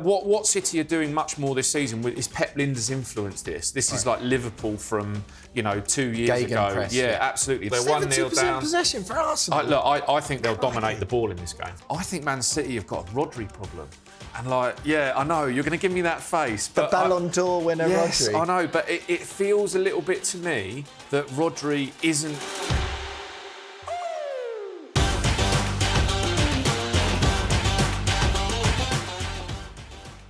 What City are doing much more this season is Pep Lijnders influenced this. This is like Liverpool from 2 years ago. Press, yeah, absolutely. They're 1-0 down. possession for Arsenal. I think they'll dominate the ball in this game. I think Man City have got a Rodri problem. And I know, you're going to give me that face. But the Ballon d'Or winner, yes, Rodri. I know, but it feels a little bit to me that Rodri isn't...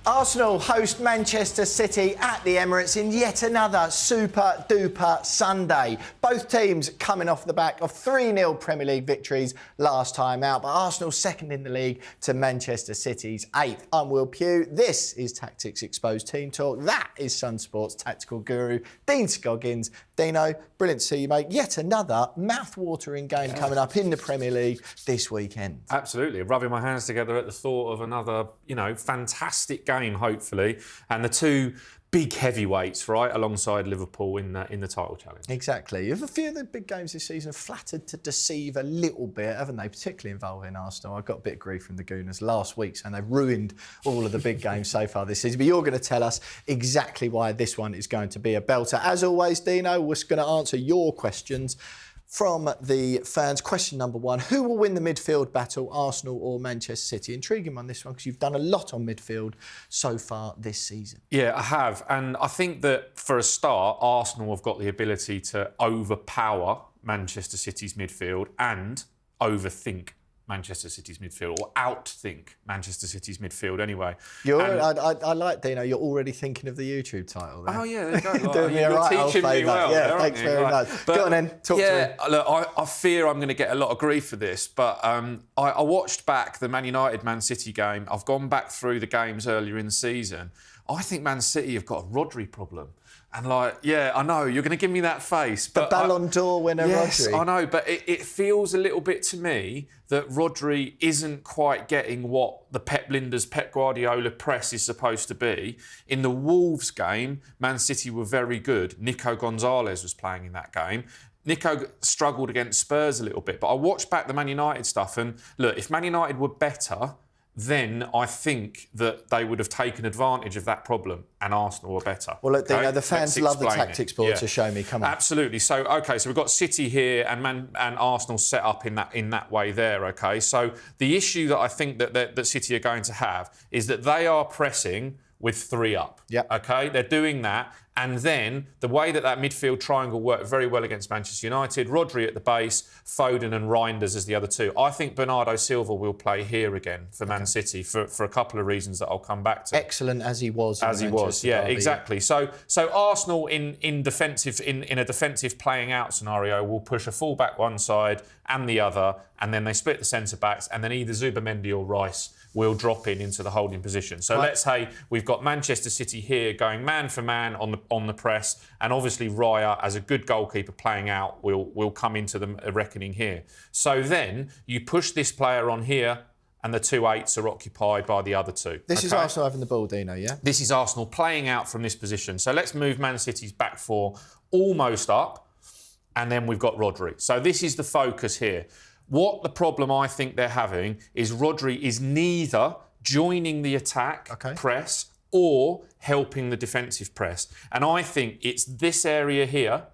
Arsenal host Manchester City at the Emirates in yet another super-duper Sunday. Both teams coming off the back of 3-0 Premier League victories last time out, but Arsenal second in the league to Manchester City's 8th. I'm Will Pugh. This is Tactics Exposed Team Talk. That is Sun Sports tactical guru, Dean Scoggins. Dino, brilliant to see you, mate. Yet another mouth-watering game coming up in the Premier League this weekend. Absolutely. Rubbing my hands together at the thought of another, fantastic game, hopefully. And the two big heavyweights, right, alongside Liverpool in the title challenge. Exactly. A few of the big games this season have flattered to deceive a little bit, haven't they? Particularly involving Arsenal. I got a bit of grief from the Gooners last week, saying they've ruined all of the big games so far this season. But you're going to tell us exactly why this one is going to be a belter. As always, Dino, we're going to answer your questions from the fans. Question number 1, who will win the midfield battle, Arsenal or Manchester City? Intriguing on this one because you've done a lot on midfield so far this season. Yeah, I have. And I think that for a start, Arsenal have got the ability to overpower Manchester City's midfield and overthink Manchester City's midfield, or outthink Manchester City's midfield anyway. I like, Dino, you're already thinking of the YouTube title there. Oh, yeah, there you go. You're doing me a right old favour. Yeah, thanks very much. Go on then, talk to me. Look, I fear I'm going to get a lot of grief for this, but I watched back the Man United-Man City game. I've gone back through the games earlier in the season. I think Man City have got a Rodri problem. And I know, you're going to give me that face. But the Ballon d'Or winner, yes, Rodri. I know, but it feels a little bit to me that Rodri isn't quite getting what the Pep Lijnders, Pep Guardiola press is supposed to be. In the Wolves game, Man City were very good. Nico Gonzalez was playing in that game. Nico struggled against Spurs a little bit, but I watched back the Man United stuff and look, if Man United were better, then I think that they would have taken advantage of that problem and Arsenal were better. Well, look, Dino, the fans love the tactics board, so show me, come on. Absolutely. So we've got City here and Arsenal set up in that way there, okay? So the issue that I think that City are going to have is that they are pressing with 3 up. Yep. Okay, they're doing that. And then the way that midfield triangle worked very well against Manchester United, Rodri at the base, Foden and Reinders as the other two. I think Bernardo Silva will play here again for Man City for a couple of reasons that I'll come back to. Excellent as he was. Yeah, exactly. So Arsenal in a defensive playing out scenario will push a full-back one side and the other, and then they split the centre-backs, and then either Zubimendi or Rice will drop into the holding position. So let's say we've got Manchester City here going man for man on the press, and obviously Raya, as a good goalkeeper playing out, will come into the reckoning here. So then you push this player on here, and the 2 8s are occupied by the other two. This is Arsenal having the ball, Dino, yeah? This is Arsenal playing out from this position. So let's move Man City's back 4 almost up, and then we've got Rodri. So this is the focus here. What the problem I think they're having is Rodri is neither joining the attack press or helping the defensive press. And I think it's this area here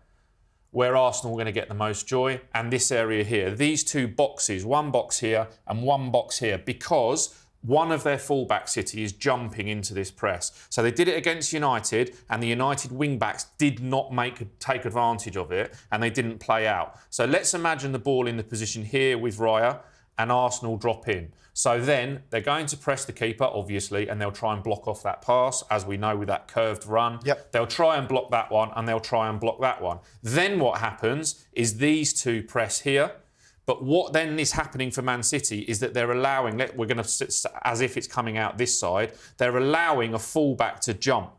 where Arsenal are going to get the most joy, and this area here. These 2 boxes, 1 box here and 1 box here, because one of their fullback, City, is jumping into this press. So they did it against United, and the United wing-backs did not take advantage of it, and they didn't play out. So let's imagine the ball in the position here with Raya, and Arsenal drop in. So then they're going to press the keeper, obviously, and they'll try and block off that pass, as we know with that curved run. Yep. They'll try and block that one, and they'll try and block that one. Then what happens is these 2 press here. But what then is happening for Man City is that they're allowing, we're going to, as if it's coming out this side, they're allowing a fullback to jump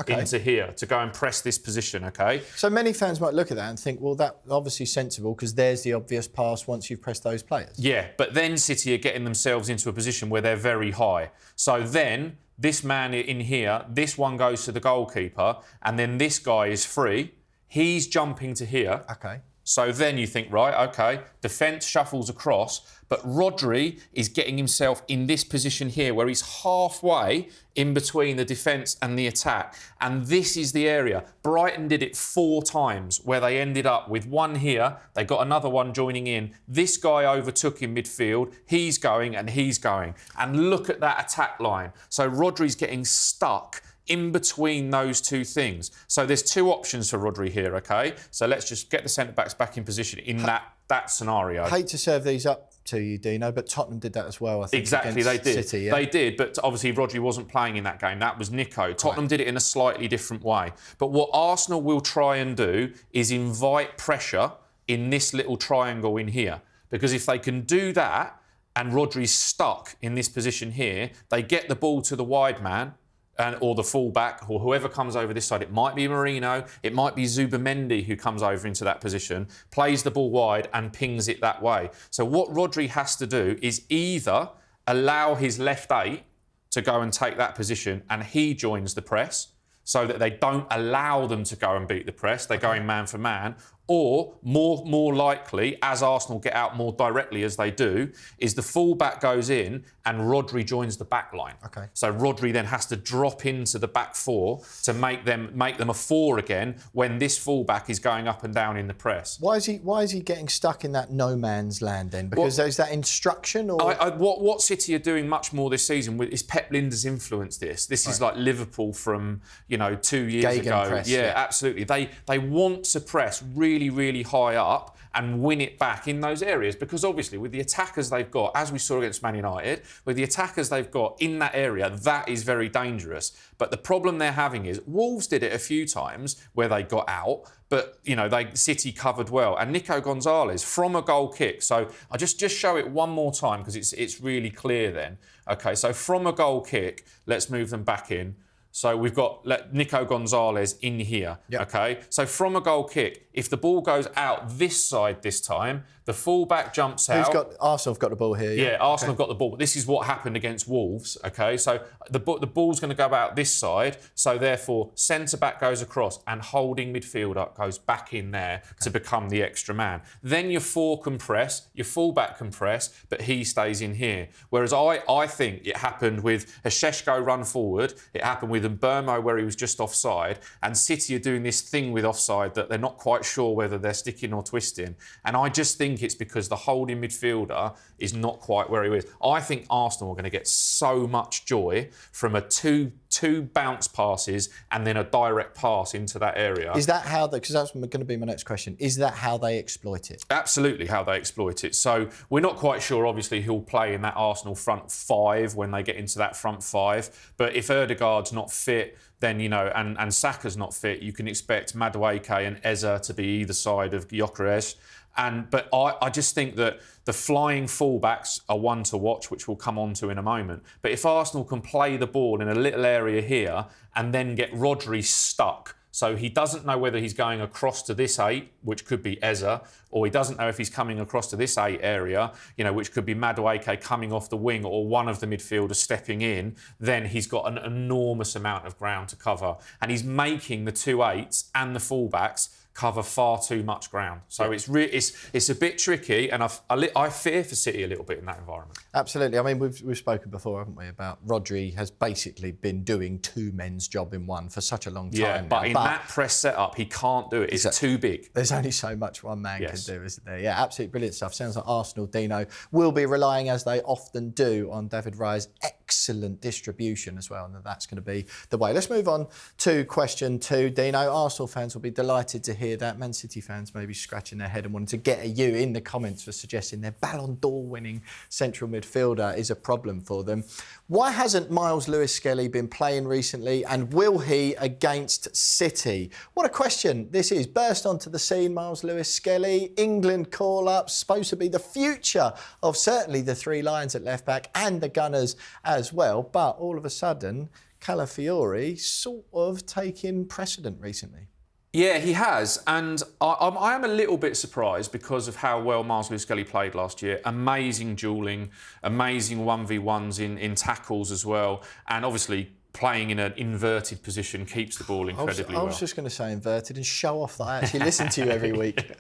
into here, to go and press this position, okay? So many fans might look at that and think, well, that's obviously sensible because there's the obvious pass once you've pressed those players. Yeah, but then City are getting themselves into a position where they're very high. So then this man in here, this one goes to the goalkeeper, and then this guy is free. He's jumping to here. Okay. So then you think, right, OK, defence shuffles across, But Rodri is getting himself in this position here where he's halfway in between the defence and the attack. And this is the area. Brighton did it 4 times where they ended up with one here. They got another one joining in. This guy overtook in midfield. He's going and he's going. And look at that attack line. So Rodri's getting stuck in between those two things. So there's 2 options for Rodri here, OK? So let's just get the centre-backs back in position in that scenario. I hate to serve these up to you, Dino, but Tottenham did that as well, I think. Exactly, they did. City, yeah? They did, but obviously Rodri wasn't playing in that game. That was Nico. Tottenham did it in a slightly different way. But what Arsenal will try and do is invite pressure in this little triangle in here. Because if they can do that and Rodri's stuck in this position here, they get the ball to the wide man, or the fullback, or whoever comes over this side. It might be Marino, it might be Zubamendi who comes over into that position, plays the ball wide and pings it that way. So what Rodri has to do is either allow his left 8 to go and take that position and he joins the press so that they don't allow them to go and beat the press, they're going man for man, or more likely, as Arsenal get out more directly as they do, is the fullback goes in and Rodri joins the back line. Okay. So Rodri then has to drop into the back 4 to make them a 4 again when this fullback is going up and down in the press. Why is he getting stuck in that no man's land then? Because there's that instruction, or what City are doing much more this season is Pep Lijnders influenced this. This is like Liverpool from 2 years ago. Press, yeah, absolutely. They want to press really high up and win it back in those areas, because obviously with the attackers they've got, as we saw against Man United, with the attackers they've got in that area, that is very dangerous. But the problem they're having is Wolves did it a few times where they got out, but City covered well. And Nico Gonzalez from a goal kick. So I just show it one more time because it's really clear then. Okay, so from a goal kick, let's move them back in. So we've got Nico Gonzalez in here, OK? So from a goal kick, if the ball goes out this side this time, the fullback jumps out. Arsenal have got the ball here. Yeah, Arsenal have got the ball. But this is what happened against Wolves, OK? So the ball's going to go out this side. So therefore, centre-back goes across and holding midfielder goes back in there to become the extra man. Then your 4 can press, your fullback can press, but he stays in here. Whereas I think it happened with a Šeško run forward, it happened with Mbermo where he was just offside, and City are doing this thing with offside that they're not quite sure whether they're sticking or twisting. And I just think it's because the holding midfielder is not quite where he is. I think Arsenal are going to get so much joy from a two bounce passes and then a direct pass into that area. Is that how, because that's going to be my next question, is that how they exploit it? Absolutely how they exploit it. So we're not quite sure, obviously, who'll play in that Arsenal front 5 when they get into that front 5. But if Ødegaard's not fit, then, and Saka's not fit, you can expect Madueke and Eze to be either side of Gyökeres. But I just think that the flying fullbacks are one to watch, which we'll come on to in a moment. But if Arsenal can play the ball in a little area here and then get Rodri stuck, so he doesn't know whether he's going across to this 8, which could be Eze, or he doesn't know if he's coming across to this 8 area, which could be Madueke coming off the wing or one of the midfielders stepping in, then he's got an enormous amount of ground to cover. And he's making the 2 8s and the fullbacks cover far too much ground. So it's a bit tricky, and I fear for City a little bit in that environment. Absolutely. I mean, we've spoken before, haven't we, about Rodri has basically been doing 2 men's job in one for such a long time. Yeah, but in that press setup, he can't do it. It's too big. There's only so much one man can do, isn't there? Yeah, absolutely brilliant stuff. Sounds like Arsenal, Dino, will be relying, as they often do, on David Raya's excellent distribution as well, and that's going to be the way. Let's move on to question 2, Dino. Arsenal fans will be delighted to hear that. Man City fans may be scratching their head and wanting to get at you in the comments for suggesting their Ballon d'Or winning central midfielder is a problem for them. Why hasn't Myles Lewis-Skelly been playing recently, and will he against City? What a question this is. Burst onto the scene, Myles Lewis-Skelly, England call-up, supposed to be the future of certainly the 3 Lions at left-back and the Gunners as well. But all of a sudden, Calafiori sort of taking precedent recently. Yeah, he has, and I am a little bit surprised because of how well Myles Lewis-Skelly played last year. Amazing duelling, amazing 1v1s in tackles as well, and obviously playing in an inverted position keeps the ball incredibly well. I was just going to say inverted and show off that I actually listen to you every week.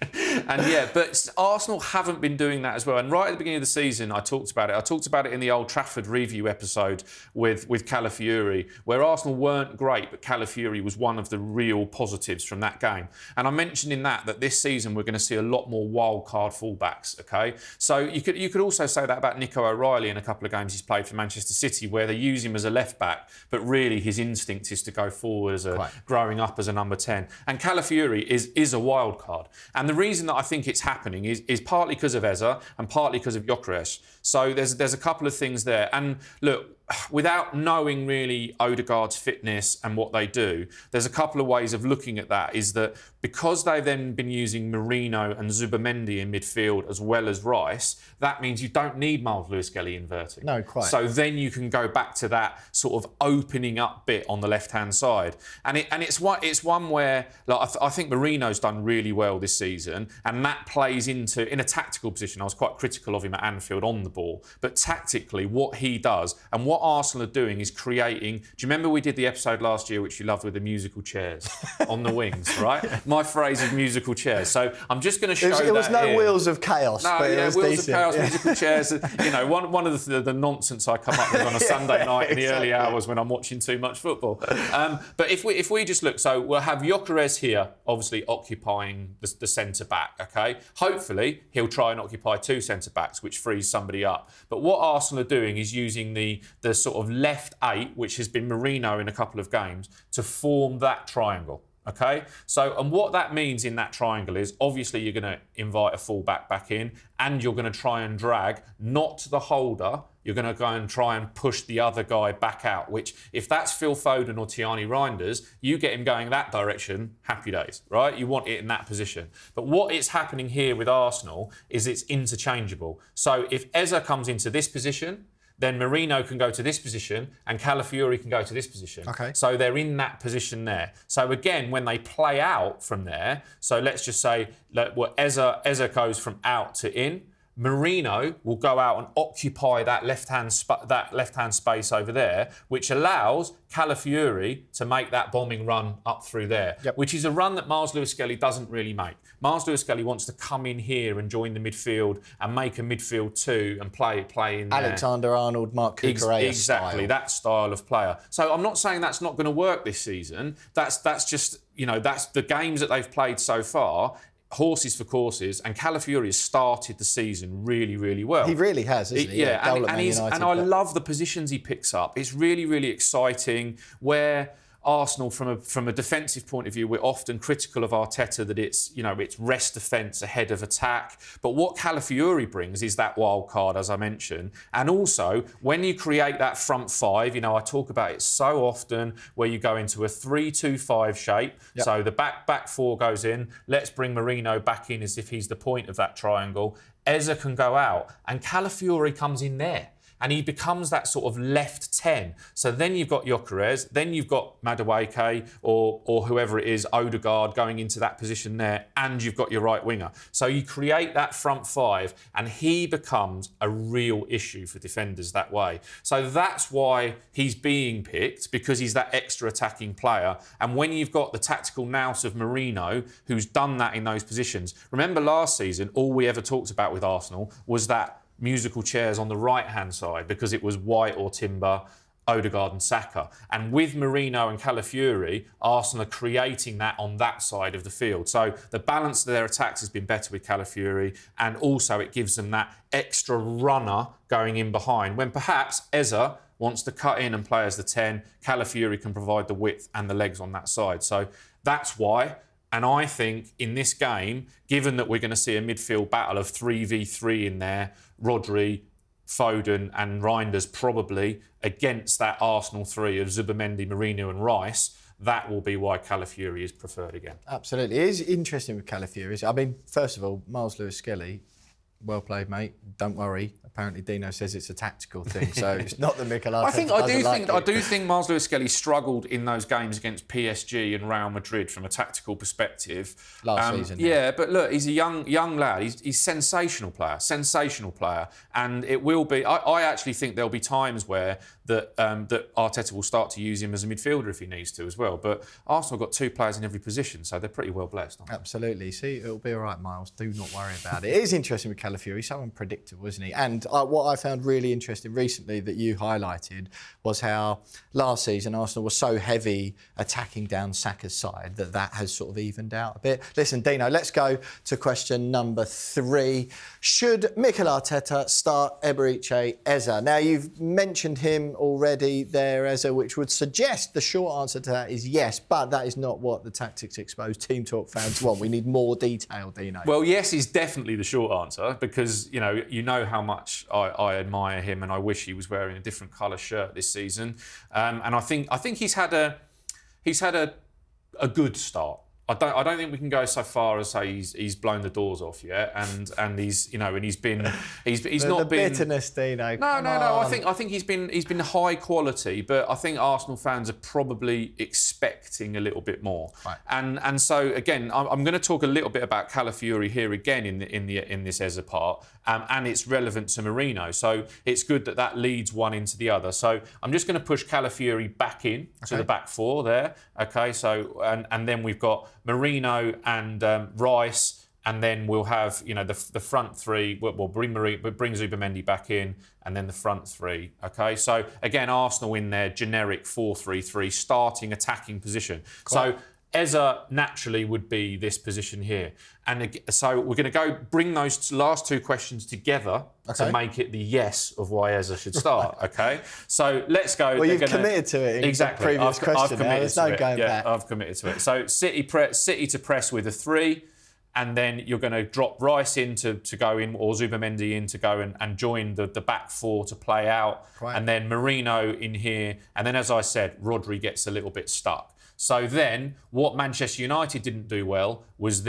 And yeah, but Arsenal haven't been doing that as well. And right at the beginning of the season, I talked about it. I talked about it in the Old Trafford review episode with Calafiori, where Arsenal weren't great, but Calafiori was one of the real positives from that game. And I mentioned in that this season we're going to see a lot more wild card fullbacks. Okay, so you could also say that about Nico O'Reilly in a couple of games he's played for Manchester City, where they use him as a left back, but really his instinct is to go forward as growing up as a number 10. And Calafiori is a wild card. And the reason that I think it's happening is partly because of Eze and partly because of Gyökeres. So there's a couple of things there. And look, without knowing really Odegaard's fitness and what they do, there's a couple of ways of looking at that. Is that because they've then been using Merino and Zubimendi in midfield as well as Rice, that means you don't need Myles Lewis-Skelly inverting. No, quite. So then you can go back to that sort of opening up bit on the left-hand side. And it's one where like, I think Merino's done really well this season, and that plays into, in a tactical position, I was quite critical of him at Anfield on the ball, but tactically what he does and what Arsenal are doing is creating... Do you remember we did the episode last year which you loved with the musical chairs on the wings, right? My phrase is musical chairs. So I'm just going to show that It was no here. Wheels of Chaos, no, but it was Wheels decent. of Chaos, musical chairs. You know, one of the nonsense I come up with on a Sunday night in the early hours when I'm watching too much football. But if we just look, so we'll have Gyökeres here, obviously occupying the centre back. Okay, hopefully he'll try and occupy two centre backs, which frees somebody up. But what Arsenal are doing is using the sort of left 8, which has been Merino in a couple of games, to form that triangle. Okay, so and what that means in that triangle is obviously you're going to invite a fullback back in, and you're going to try and drag not the holder. You're going to go and try and push the other guy back out, which if that's Phil Foden or Tierney Reinders, you get him going that direction, happy days, right? You want it in that position. But what is happening here with Arsenal is it's interchangeable. So if Eze comes into this position, then Merino can go to this position and Calafiori can go to this position. Okay. So they're in that position there. So again, when they play out from there, so let's just say that Eze goes from out to in, Merino will go out and occupy that left-hand space over there, which allows Calafiori to make that bombing run up through there, which is a run that Myles Lewis-Skelly doesn't really make. Myles Lewis-Skelly wants to come in here and join the midfield and make a midfield 2 and play in there. Alexander-Arnold, Mark Cucurella Exactly, style. that style of player. So I'm not saying that's not going to work this season. That's just, you know, that's the games that they've played so far. Horses for courses, and Calafiori has started the season really, really well. He really has, hasn't he? Yeah, and I love the positions he picks up. It's really, really exciting. Where Arsenal, from a defensive point of view, we're often critical of Arteta that it's rest defence ahead of attack. But what Calafiori brings is that wild card, as I mentioned, and also when you create that front 5, I talk about it so often, where you go into a 3-2-5 shape. Yep. So the back 4 goes in. Let's bring Merino back in as if he's the point of that triangle. Eze can go out, and Calafiori comes in there. And he becomes that sort of left 10. So then you've got Gyökeres, then you've got Madueke or whoever it is, Odegaard, going into that position there, and you've got your right winger. So you create that front 5, and he becomes a real issue for defenders that way. So that's why he's being picked, because he's that extra attacking player. And when you've got the tactical nous of Merino, who's done that in those positions. Remember last season, all we ever talked about with Arsenal was that musical chairs on the right-hand side, because it was White or Timber, Odegaard and Saka. And with Merino and Calafiori, Arsenal are creating that on that side of the field. So the balance of their attacks has been better with Calafiori, and also it gives them that extra runner going in behind, when perhaps Eze wants to cut in and play as the 10, Calafiori can provide the width and the legs on that side. So that's why. And I think in this game, given that we're going to see a midfield battle of 3v3 in there, Rodri, Foden and Reinders probably against that Arsenal 3 of Zubimendi, Merino and Rice, that will be why Calafiori is preferred again. Absolutely. It is interesting with Calafiori. I mean, first of all, Myles Lewis-Skelly, well played, mate. Don't worry. Apparently, Dino says it's a tactical thing, so it's not the Mikel Arteta. I do think Myles Lewis-Skelly struggled in those games against PSG and Real Madrid from a tactical perspective last season. Yeah, but look, he's a young lad. He's sensational player, and it will be. I actually think there'll be times where that Arteta will start to use him as a midfielder if he needs to as well. But Arsenal got 2 players in every position, so they're pretty well blessed, aren't they? Absolutely. See, it'll be all right, Myles. Do not worry about it. It is interesting with Calafiori, so unpredictable, isn't he? And what I found really interesting recently that you highlighted was how last season Arsenal was so heavy attacking down Saka's side that has sort of evened out a bit. Listen, Dino, let's go to question number 3. Should Mikel Arteta start Eberechi Eze? Now, you've mentioned him already there, Eze, which would suggest the short answer to that is yes, but that is not what the Tactics Exposed Team Talk fans want. We need more detail, Dino. Well, yes is definitely the short answer because, you know how much I admire him and I wish he was wearing a different colour shirt this season. And I think he's had a good start. I don't think we can go so far as say he's blown the doors off yet, and he's not been bitterness, Dino. No. I think he's been high quality, but I think Arsenal fans are probably expecting a little bit more. Right. And so again, I'm going to talk a little bit about Calafiori here again in this Eze part, and it's relevant to Merino. So it's good that leads one into the other. So I'm just going to push Calafiori back in to the back 4 there. Okay, so and then we've got Merino and Rice, and then we'll have the front 3. We'll bring Zubimendi back in, and then the front 3. Okay, so again Arsenal in their generic 4-3-3 starting attacking position. Quite. So Eze naturally would be this position here, and so we're going to bring those last 2 questions together to make it the yes of why Eze should start. Okay, so let's go. Well, you've committed to it. Exactly. The previous question. There's no going back. I've committed to it. So City to press with a 3, and then you're going to drop Rice in to go in, or Zubimendi in to go and join the back 4 to play out, and then Merino in here, and then as I said, Rodri gets a little bit stuck. So then, what Manchester United didn't do well was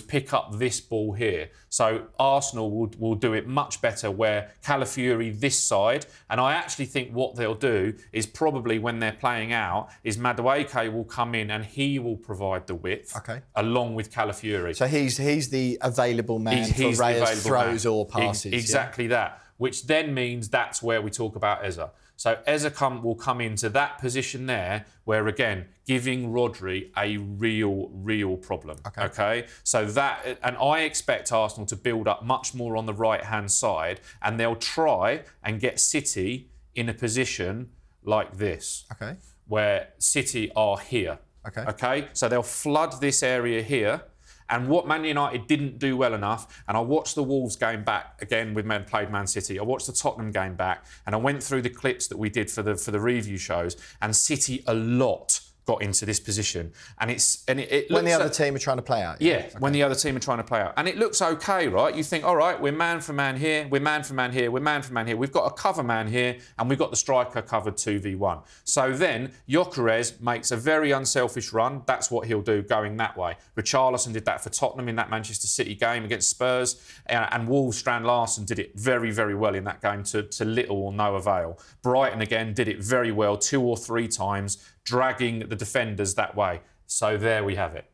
pick up this ball here. So Arsenal will do it much better where Calafiori this side, and I actually think what they'll do is probably when they're playing out, is Madueke will come in and he will provide the width along with Calafiori. So he's the available man for Reyes throws or passes. Exactly that, which then means that's where we talk about Eze. So Eze will come into that position there where, again, giving Rodri a real problem. Okay? So that, and I expect Arsenal to build up much more on the right-hand side, and they'll try and get City in a position like this. Okay. Where City are here. Okay? So they'll flood this area here. And what Man United didn't do well enough, and I watched the Wolves game back again with played Man City. I watched the Tottenham game back, and I went through the clips that we did for the review shows, and City a lot got into this position, and it looks when the other team are trying to play out. When the other team are trying to play out, and it looks okay, right? You think, all right, we're man for man here, we're man for man here, we're man for man here. We've got a cover man here, and we've got the striker covered 2v1. So then Gyökeres makes a very unselfish run. That's what he'll do going that way. Richarlison did that for Tottenham in that Manchester City game against Spurs, and Wolves Strand Larsen did it very well in that game to little or no avail. Brighton again did it very well 2 or 3 times, dragging the defenders that way. So there we have it.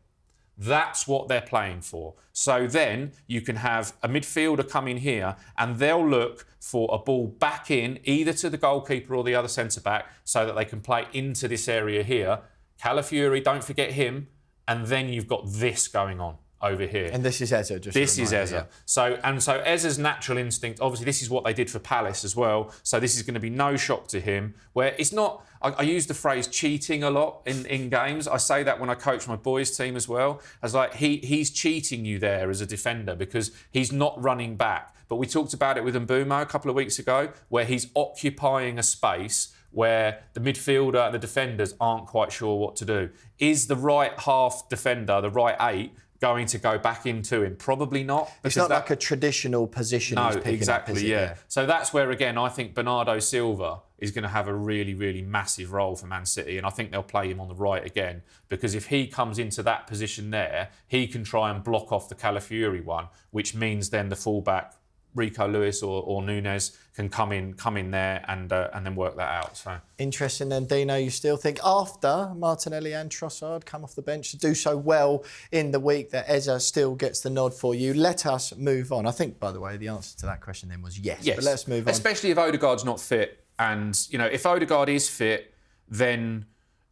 That's what they're playing for. So then you can have a midfielder come in here and they'll look for a ball back in, either to the goalkeeper or the other centre-back, so that they can play into this area here. Calafiori, don't forget him. And then you've got this going on over here. And this is Eze, This is Eze. So Eze's natural instinct, obviously this is what they did for Palace as well, so this is going to be no shock to him, where it's not, I use the phrase cheating a lot in games. I say that when I coach my boys team as well, as like he's cheating you there as a defender because he's not running back. But we talked about it with Mbeumo a couple of weeks ago, where he's occupying a space where the midfielder and the defenders aren't quite sure what to do. Is the right half defender, the right 8, going to go back into him? Probably not. It's not like a traditional position he's picking exactly, up, is it? Yeah. So that's where, again, I think Bernardo Silva is going to have a really massive role for Man City, and I think they'll play him on the right again, because if he comes into that position there, he can try and block off the Calafiori one, which means then the fullback, Rico Lewis or Nunes, can come in there and then work that out. So interesting then, Dino. You still think after Martinelli and Trossard come off the bench to do so well in the week that Eze still gets the nod for you? Let us move on. I think, by the way, the answer to that question then was yes. But let's move on. Especially if Odegaard's not fit And, you know, if Odegaard is fit, then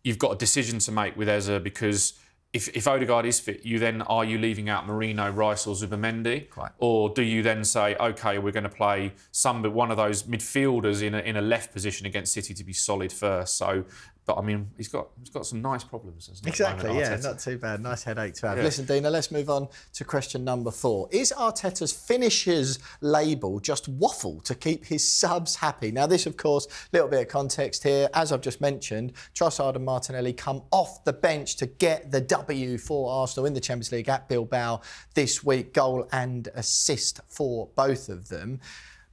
you've got a decision to make with Eze, because if Odegaard is fit, are you leaving out Merino, Rice or Zubimendi? Quite. Or do you then say, OK, we're going to play one of those midfielders in a left position against City to be solid first? So, but I mean, he's got some nice problems, hasn't he? Exactly, yeah, not too bad. Nice headache to have. Yeah. Listen, Dina, let's move on to question number 4. Is Arteta's finishers label just waffle to keep his subs happy? Now, this, of course, a little bit of context here. As I've just mentioned, Trossard and Martinelli come off the bench to get the W for Arsenal in the Champions League at Bilbao this week. Goal and assist for both of them.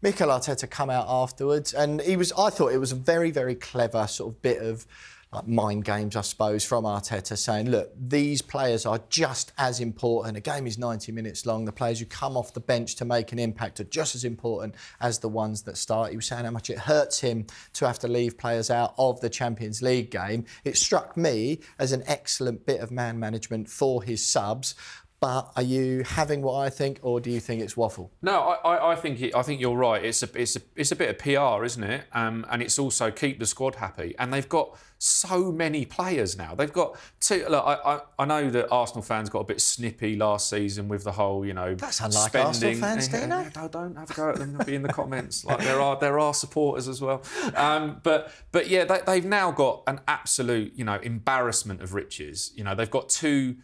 Mikel Arteta come out afterwards, and I thought it was a very, very clever sort of bit of like mind games, I suppose, from Arteta, saying, look, these players are just as important. A game is 90 minutes long. The players who come off the bench to make an impact are just as important as the ones that start. He was saying how much it hurts him to have to leave players out of the Champions League game. It struck me as an excellent bit of man management for his subs. But are you having what I think, or do you think it's waffle? No, I think you're right. It's a bit of PR, isn't it? And it's also keep the squad happy. And they've got so many players now. They've got two. Look, I know that Arsenal fans got a bit snippy last season with the whole, you know, that's unlike spending. Arsenal fans, Dino. No, don't have a go at them. They'll be in the comments. Like there are supporters as well. But yeah, they've now got an absolute, you know, embarrassment of riches. You know, they've got two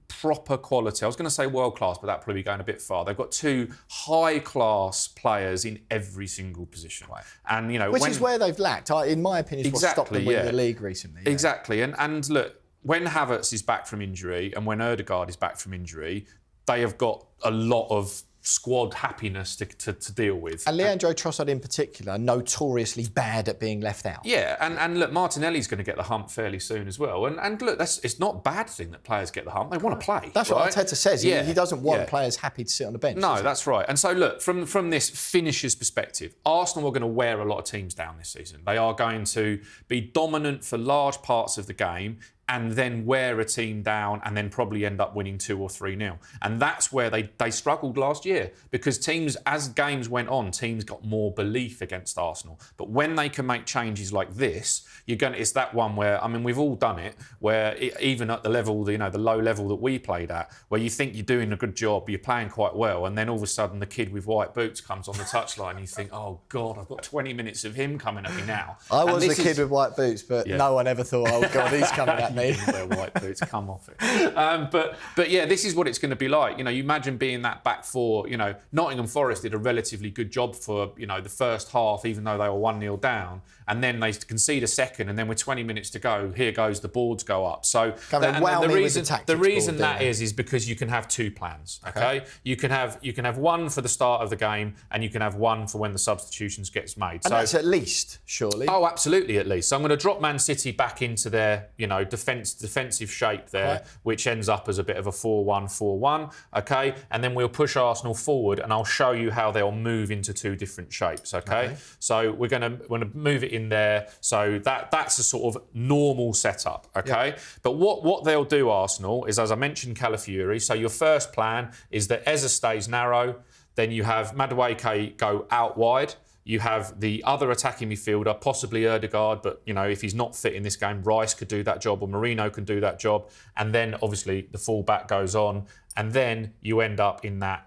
proper quality. I was going to say world class, but that'd probably be going a bit far. They've got 2 high class players in every single position, right. And you know, which is where they've lacked, in my opinion, is what stopped them winning the league recently. Yeah. Exactly, and look, when Havertz is back from injury and when Odegaard is back from injury, they have got a lot of squad happiness to deal with. And Leandro Trossard in particular, notoriously bad at being left out. Yeah, and look, Martinelli's going to get the hump fairly soon as well. And look, it's not a bad thing that players get the hump. They want to play. That's right? what Arteta says. He doesn't want players happy to sit on the bench. No, that's right. And so look, from this finishers perspective, Arsenal are going to wear a lot of teams down this season. They are going to be dominant for large parts of the game, and then wear a team down and then probably end up winning 2 or 3-0. And that's where they struggled last year, because teams, as games went on, teams got more belief against Arsenal. But when they can make changes like this, it's that one where, I mean, we've all done it, where even at the level, you know, the low level that we played at, where you think you're doing a good job, you're playing quite well, and then all of a sudden the kid with white boots comes on the touchline and you think, oh God, I've got 20 minutes of him coming at me now. I was the kid with white boots, but no one ever thought, oh God, he's coming at me. Their white boots, come off it. But yeah, this is what it's going to be like. You know, you imagine being that back 4. You know, Nottingham Forest did a relatively good job for, you know, the first half, even though they were 1-0 down, and then they concede a second, and then with 20 minutes to go, here goes, the boards go up. So the reason that is because you can have 2 plans. Okay, you can have one for the start of the game, and you can have one for when the substitutions gets made. And that's at least, surely. Oh, absolutely, at least. So I'm going to drop Man City back into their, you know, defensive shape there, right, which ends up as a bit of a 4-1-4-1, okay? And then we'll push Arsenal forward, and I'll show you how they'll move into 2 different shapes, okay? So we're going to move it in there. So that's a sort of normal setup, okay? Yep. But what they'll do, Arsenal, is, as I mentioned, Calafiori. So your first plan is that Eze stays narrow, then you have Madueke go out wide. You have the other attacking midfielder, possibly Odegaard, but, you know, if he's not fit in this game, Rice could do that job, or Merino can do that job. And then, obviously, the full-back goes on. And then you end up in that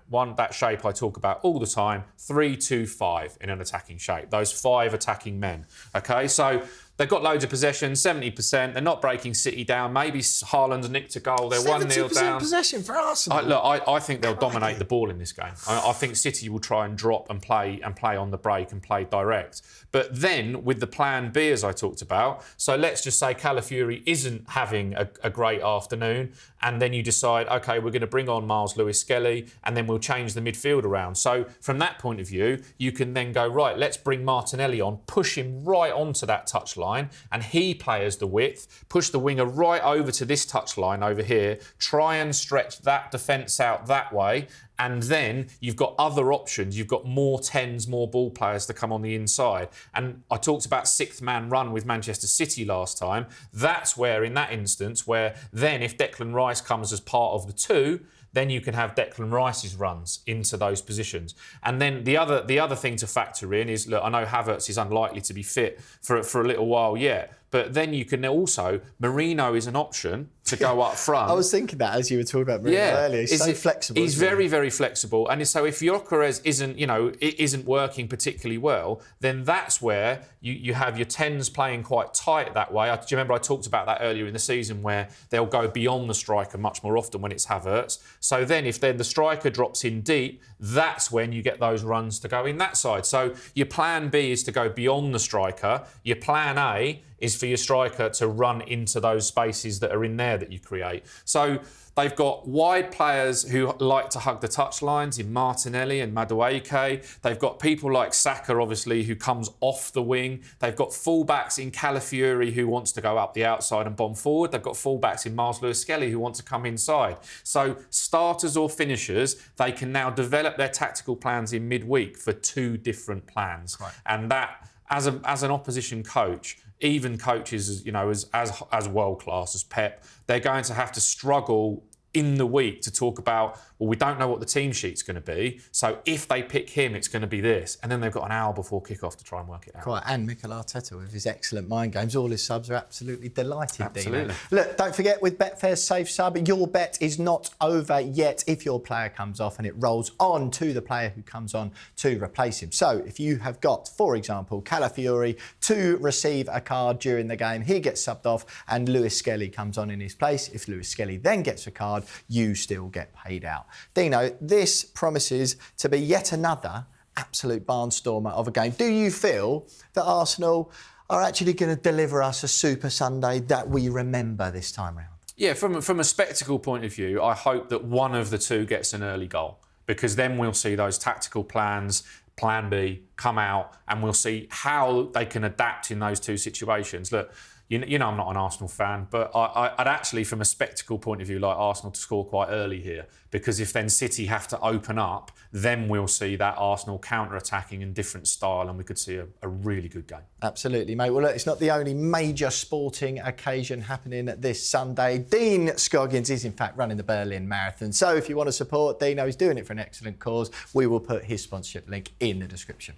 shape I talk about all the time, 3-2-5 in an attacking shape. Those 5 attacking men, okay? So they've got loads of possession, 70%. They're not breaking City down. Maybe Haaland's nicked a goal. They're 1-0 down. Possession for Arsenal. I think they'll dominate the ball in this game. I think City will try and drop and play on the break and play direct. But then, with the plan B, as I talked about, so let's just say Calafiori isn't having a great afternoon, and then you decide, OK, we're going to bring on Myles Lewis-Skelly, and then we'll change the midfield around. So from that point of view, you can then go, right, let's bring Martinelli on, push him right onto that touchline, and he plays the width, push the winger right over to this touchline over here, try and stretch that defence out that way, and then you've got other options. You've got more 10s, more ball players to come on the inside. And I talked about 6th man run with Manchester City last time. That's where, in that instance, where then if Declan Rice comes as part of the 2, then you can have Declan Rice's runs into those positions. And then the other thing to factor in is, look, I know Havertz is unlikely to be fit for a little while yet, but then you can also, Merino is an option to go up front. I was thinking that as you were talking about Merino earlier. He's so flexible. He's very, very flexible. And so if Gyökeres isn't working particularly well, then that's where you have your 10s playing quite tight that way. Do you remember I talked about that earlier in the season where they'll go beyond the striker much more often when it's Havertz. So then if then the striker drops in deep, that's when you get those runs to go in that side. So your plan B is to go beyond the striker. Your plan A is for your striker to run into those spaces that are in there that you create. So they've got wide players who like to hug the touchlines in Martinelli and Madueke. They've got people like Saka, obviously, who comes off the wing. They've got fullbacks in Calafiori who wants to go up the outside and bomb forward. They've got fullbacks in Myles Lewis-Skelly who want to come inside. So starters or finishers, they can now develop their tactical plans in midweek for 2 different plans. Right. And that, as an opposition coach, even coaches, as world class as Pep, they're going to have to struggle in the week to talk about, well, we don't know what the team sheet's going to be, so if they pick him, it's going to be this. And then they've got an hour before kick-off to try and work it out. Quite, and Mikel Arteta with his excellent mind games. All his subs are absolutely delighted, Absolutely. Dino. Look, don't forget, with Betfair's Safe Sub, your bet is not over yet if your player comes off and it rolls on to the player who comes on to replace him. So if you have got, for example, Calafiori to receive a card during the game, he gets subbed off and Lewis-Skelly comes on in his place. If Lewis-Skelly then gets a card, you still get paid out. Dino, this promises to be yet another absolute barnstormer of a game. Do you feel that Arsenal are actually going to deliver us a Super Sunday that we remember this time round? Yeah, from a spectacle point of view, I hope that one of the 2 gets an early goal, because then we'll see those tactical plans, plan B, come out, and we'll see how they can adapt in those 2 situations. Look, you know I'm not an Arsenal fan, but I'd actually, from a spectacle point of view, like Arsenal to score quite early here, because if then City have to open up, then we'll see that Arsenal counter-attacking in different style, and we could see a really good game. Absolutely, mate. Well, look, it's not the only major sporting occasion happening this Sunday. Dean Scoggins is, in fact, running the Berlin Marathon. So if you want to support Dino, he's doing it for an excellent cause. We will put his sponsorship link in the description.